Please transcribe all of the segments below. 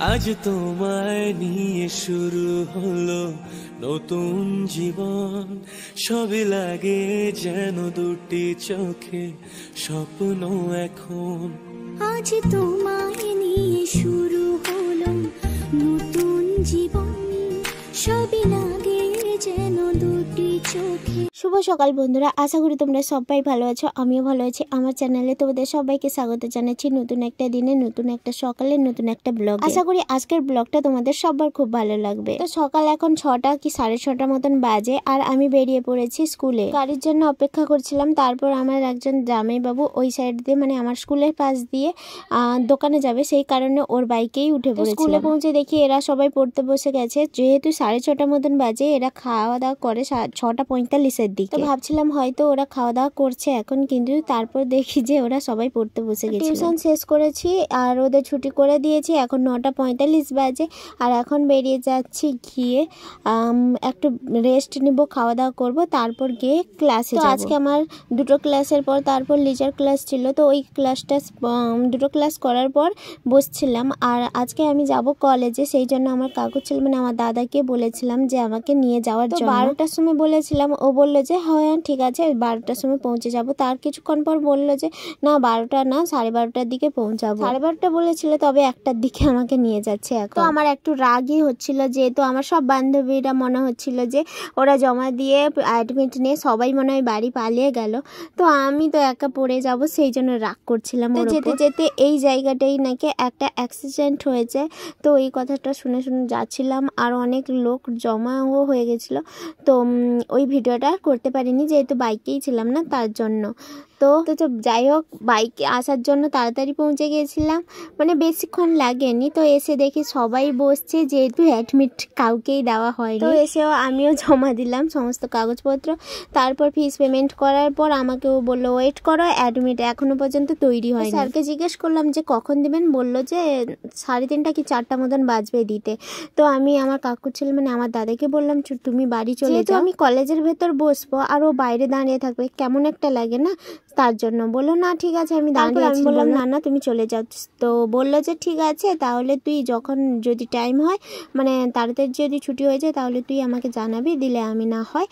আজ তোমায় নিয়ে শুরু হলো নতুন জীবন, সবই লাগে যেন দুটি চোখে স্বপ্ন এখন। আজ তোমায় নিয়ে শুরু হলো নতুন জীবন, সবই লাগে যেন দুটি চোখে। শুভ সকাল বন্ধুরা, আশা করি তোমরা সবাই ভালো আছো, আমিও ভালো আছি। আমার চ্যানেলে তোমাদের সবাইকে স্বাগত জানাচ্ছি নতুন একটা দিনে, নতুন একটা সকালে, নতুন একটা ব্লগ। আশা করি আজকের ব্লগটা তোমাদের সবার খুব ভালো লাগবে। তো সকাল এখন 6টা কি 6:30 মতন বাজে, আর আমি বেরিয়ে পড়েছি স্কুলে। গাড়ির জন্য অপেক্ষা করছিলাম। তারপর আমার একজন জামাই বাবু ওই সাইড দিয়ে, মানে আমার স্কুলের পাশ দিয়ে দোকানে যাবে, সেই কারণে ওর বাইকেই উঠে পড়েছি। স্কুলে পৌঁছে দেখি এরা সবাই পড়তে বসে গেছে। যেহেতু 6:30 মতন বাজে, এরা খাওয়া দাওয়া করে 6:45 দিকে। তো ভাবছিলাম হয়তো ওরা খাওয়া দাওয়া করছে এখন, কিন্তু তারপর দেখি যে ওরা সবাই পড়তে বসে গেছে। টিউশন শেষ করেছি আর ওদের ছুটি করে দিয়েছি। এখন 9:45 বাজে, আর এখন বেরিয়ে যাচ্ছি গিয়ে একটু রেস্ট নিব, খাওয়া দাওয়া করবো, তারপর গিয়ে ক্লাসে যাব। আজকে আমার দুটো ক্লাসের পর তারপর লিজার ক্লাস ছিল, তো ওই ক্লাসটা দুটো ক্লাস করার পর বসছিলাম। আর আজকে আমি যাব কলেজে, সেই জন্য আমার কাকু ছিল, মানে আমার দাদাকে বলেছিলাম যে আমাকে নিয়ে যাওয়ার জন্য। 12টার সময় বলেছিলাম, ও বললো যে হ্যাঁ ঠিক আছে 12টার সময় পৌঁছে যাব। তার কিছুক্ষণ পর বললো যে না 12টা না 12:30টার দিকে পৌঁছাবো। 12:30টা বলেছিল, তবে 1টার দিকে আমাকে নিয়ে যাচ্ছে এখন। তো আমার একটু রাগই হচ্ছিল, যেহেতু আমার সব বান্ধবীরা মনে হচ্ছিল যে ওরা জমা দিয়ে অ্যাডমিট নিয়ে সবাই মনে হয় বাড়ি পালিয়ে গেল, তো আমি তো একা পড়ে যাব, সেই জন্য রাগ করছিলাম। যেতে যেতে এই জায়গাটাই নাকি একটা অ্যাক্সিডেন্ট হয়েছে, তো এই কথাটা শুনে শুনে যাচ্ছিলাম, আর অনেক লোক জমাও হয়ে গেছিল। তো ওই ভিডিওটা করতে পারিনি, যেহেতু বাইকেই ছিলাম না, তার জন্য। তো যাই হোক, বাইকে আসার জন্য তাড়াতাড়ি পৌঁছে গিয়েছিলাম, মানে বেশিক্ষণ লাগেনি। তো এসে দেখি সবাই বসছে, যেহেতু অ্যাডমিট কাউকেই দেওয়া হয়নি। তো এসেও আমিও জমা দিলাম সমস্ত কাগজপত্র। তারপর ফিস পেমেন্ট করার পর আমাকেও বললো ওয়েট করো, অ্যাডমিট এখনো পর্যন্ত তৈরি হয়নি। স্যারকে জিজ্ঞেস করলাম যে কখন দিবেন, বললো যে 3:30 কি 4টা মতন বাজবে দিতে। তো আমি আমার কাকু ছিল, মানে আমার দাদাকে বললাম তুমি বাড়ি চলে যাও, আমি কলেজের ভেতর বসবো আর ও বাইরে দাঁড়িয়ে থাকবে, কেমন একটা লাগে না, তার জন্য। বললো না ঠিক আছে আমি দাঁড়িয়ে আছি। বললাম না না তুমি চলে যাও। তো বললো যে ঠিক আছে, তাহলে তুই যখন যদি টাইম হয়, মানে তাড়াতাড়ি যদি ছুটি হয়ে যায়, তাহলে তুই আমাকে জানাবি, দিলে আমি না হয়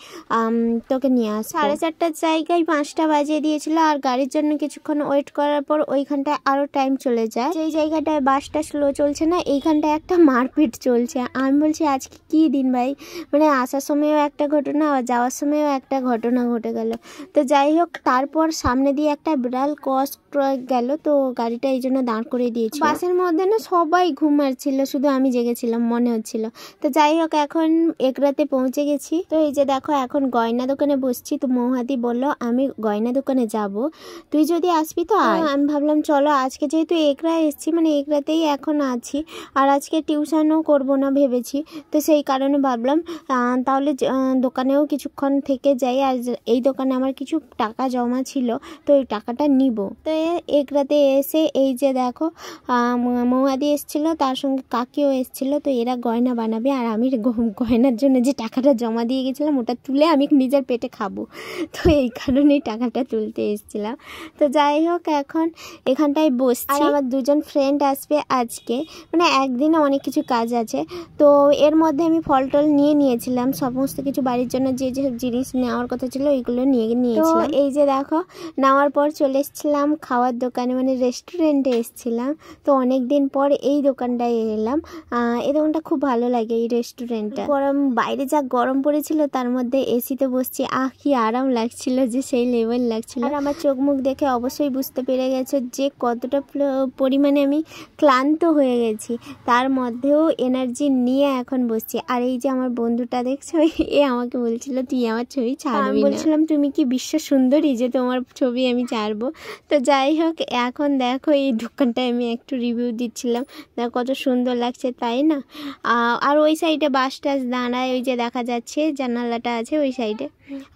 তোকে নিয়ে আসবো। 4:30টার জায়গায় 5টা বাজিয়ে দিয়েছিল, আর গাড়ির জন্য কিছুক্ষণ ওয়েট করার পর ওইখানটায় আরো টাইম চলে যায়। যেই জায়গাটায় বাসটা স্লো চলছে না, এইখানটায় একটা মারপিট চলছে। আমি বলছি আজকে কি দিন ভাই, মানে আসার সময়ও একটা ঘটনা, আর যাওয়ার সময়ও একটা ঘটনা ঘটে গেল। তো যাই হোক, তারপর সামনে দিয়ে একটা বিড়াল ক্রস গেল, তো গাড়িটা এই জন্য দাঁড় করে দিয়েছিল। বাসের মধ্যে না সবাই ঘুমাচ্ছিল, শুধু আমি জেগেছিলাম মনে হচ্ছিল। তো যাই হোক, এখন একরাতে পৌঁছে গেছি। তো এই যে দেখো, এখন গয়না দোকানে বসছি। তো মৌহাদি বললো আমি গয়না দোকানে যাব, তুই যদি আসবি তো আয়। আমি ভাবলাম চলো, আজকে যেহেতু একরা এসছি, মানে একরাতেই এখন আছি, আর আজকে টিউশনও করব না ভেবেছি। তো সেই কারণে ভাবলাম তাহলে দোকানেও কিছুক্ষণ থেকে যাই। আর এই দোকানে আমার কিছু টাকা জমা ছিল, তো ওই টাকাটা নিব। তো একরাতে এসে এই যে দেখো, মৌহাদি এসেছিল, তার সঙ্গে কাকিও এসেছিল। তো এরা গয়না বানাবে, আর আমি গয়নার জন্য যে টাকাটা জমা দিয়ে গেছিলাম, ওটা তুলে আমি নিজের পেটে খাবো, তো এই কারণেই টাকাটা তুলতে এসেছিলাম। তো যাই হোক, এখন এখানটায় বসছি। আর আমার দুজন ফ্রেন্ড আসবে আজকে, মানে একদিনে অনেক কিছু কাজ আছে। তো এর মধ্যে আমি ফল টল নিয়েছিলাম, সমস্ত কিছু বাড়ির জন্য যে যে জিনিস নেওয়ার কথা ছিল ওইগুলো নিয়েছিলাম। এই যে দেখো, নেওয়ার পর চলে এসেছিলাম খাওয়ার দোকানে, মানে রেস্টুরেন্টে এসেছিলাম। তো অনেক দিন পর এই দোকানটায় এলাম। এই দোকানটা খুব ভালো লাগে, এই রেস্টুরেন্টটা। গরম, বাইরে যা গরম পড়েছিল, তার মধ্যে এসিতে বসছি, কি আরাম লাগছিল, যে সেই লেভেল লাগছিল। আর আমার চোখ মুখ দেখে অবশ্যই বুঝতে পেরে গেছে যে কতটা পরিমাণে আমি ক্লান্ত হয়ে গেছি, তার মধ্যেও এনার্জি নিয়ে এখন বসছি। আর এই যে আমার বন্ধুটা দেখছো, এ আমাকে বলছিল তুই আমার ছবি ছাড়বি না। আমি বলছিলাম তুমি কি বিশ্ব সুন্দরী যে তোমার ছবি আমি ছাড়বো। তো যাই হোক, এখন দেখো এই দোকানটায় আমি একটু রিভিউ দিচ্ছিলাম, দেখো কত সুন্দর লাগছে, তাই না। আর ওই সাইডে বাস টাস দাঁড়ায়, ওই যে দেখা যাচ্ছে জানালাটা আছে ওই সাইডে।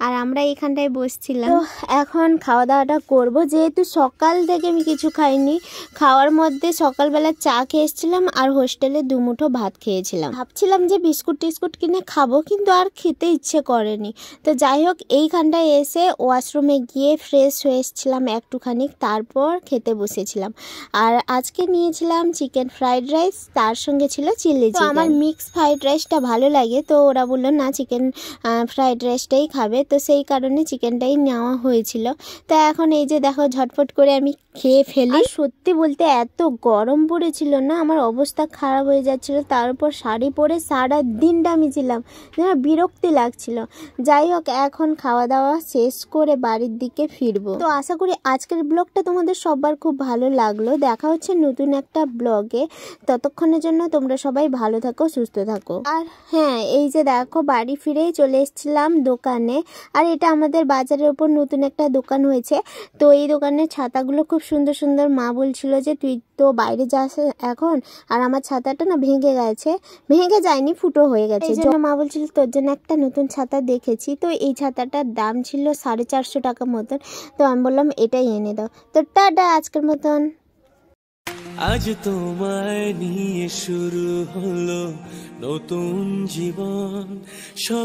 আর আমরা এখানটায় বসছিলাম। তো এখন খাওয়া দাওয়াটা করব, যেহেতু সকাল থেকে আমি কিছু খাইনি। খাওয়ার মধ্যে সকালবেলা চা খেয়েছিলাম আর হোস্টেলে দুমুঠো ভাত খেয়েছিলাম। ভাবছিলাম যে বিস্কুট টিস্কুট কিনে খাবো, কিন্তু আর খেতে ইচ্ছে করেনি। তো যাই হোক, এইখানটায় এসে ওয়াশরুমে গিয়ে ফ্রেশ হয়ে এসেছিলাম একটুখানি, তারপর খেতে বসেছিলাম। আর আজকে নিয়েছিলাম চিকেন ফ্রাইড রাইস, তার সঙ্গে ছিল চিলি চিকেন। আমার মিক্স ফ্রাইড রাইসটা ভালো লাগে, তো ওরা বললো না চিকেন ফ্রাইড রাইসটাই খাবে, তো সেই কারণে চিকেনটাই নেওয়া হয়েছিল। তো এখন এই যে দেখো, ঝটফট করে আমি খেয়ে ফেলি। সত্যি বলতে এত গরম পড়েছিল না, আমার অবস্থা খারাপ হয়ে যাচ্ছিল। তার উপর শাড়ি পরে সারা দিনটা আমি ছিলাম, যেন বিরক্তি লাগছিল। যাই হোক, এখন খাওয়া দাওয়া শেষ করে বাড়ির দিকে ফিরবো। তো আশা করি আজকের ব্লগটা তোমাদের সবার খুব ভালো লাগলো। দেখা হচ্ছে নতুন একটা ব্লগে, ততক্ষণের জন্য তোমরা সবাই ভালো থাকো, সুস্থ থাকো। আর হ্যাঁ, এই যে দেখো, বাড়ি ফিরেই চলে এসেছিলাম দোকানে। আর এটা আমাদের বাজারের উপর নতুন একটা দোকান হয়েছে। তো এই দোকানের ছাতাগুলো খুব সুন্দর সুন্দর। মা বলছিল যে তুই তো বাইরে যাস এখন, আর আমার ছাতাটা না ভেঙে গেছে। ভেঙে যায়নি, ফুটো হয়ে গেছে। এই জন্য মা বলছিল তোর জন্য একটা নতুন ছাতা দেখেছি। তো এই ছাতাটার দাম ছিল 450 টাকা মতন। তো আমি বললাম এটাই এনে দাও। তো টাটা আজকের মতন। আজ তোমায় নিয়ে শুরু হলো নতুন জীবন, সবে